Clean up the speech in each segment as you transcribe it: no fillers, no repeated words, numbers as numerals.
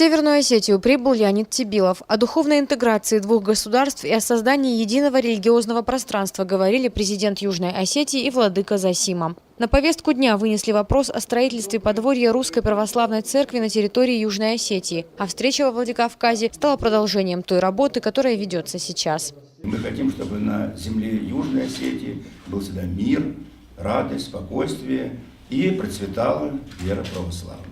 Северную Осетию прибыл Леонид Тибилов. О духовной интеграции двух государств и о создании единого религиозного пространства говорили президент Южной Осетии и владыка Зосима. На повестку дня вынесли вопрос о строительстве подворья Русской Православной Церкви на территории Южной Осетии. А встреча во Владикавказе стала продолжением той работы, которая ведется сейчас. Мы хотим, чтобы на земле Южной Осетии был всегда мир, радость, спокойствие и процветала вера православная.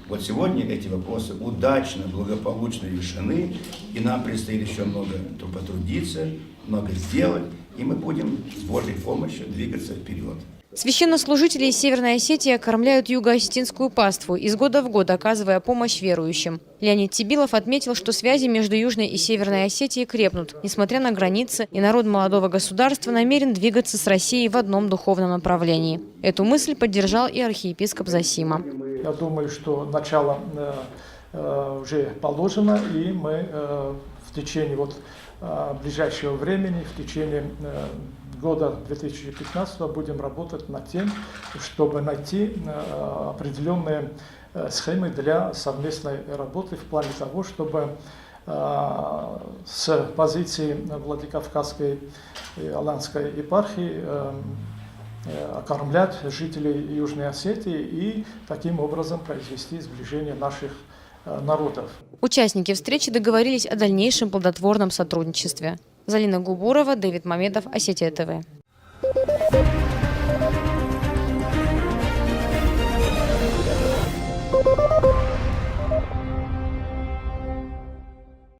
Вот сегодня эти вопросы удачно, благополучно решены, и нам предстоит еще много потрудиться, много сделать, и мы будем с Божьей помощью двигаться вперед. Священнослужители из Северной Осетии окормляют юго-осетинскую паству, из года в год оказывая помощь верующим. Леонид Тибилов отметил, что связи между Южной и Северной Осетией крепнут, несмотря на границы, и народ молодого государства намерен двигаться с Россией в одном духовном направлении. Эту мысль поддержал и архиепископ Зосима. Я думаю, что начало уже положено, и мы в течение ближайшего времени, в течение года 2015 будем работать над тем, чтобы найти определенные схемы для совместной работы в плане того, чтобы с позиции Владикавказской и Аланской епархии окормлять жителей Южной Осетии и таким образом произвести сближение наших народов. Участники встречи договорились о дальнейшем плодотворном сотрудничестве. Залина Губурова, Давид Мамедов, Осетия ТВ.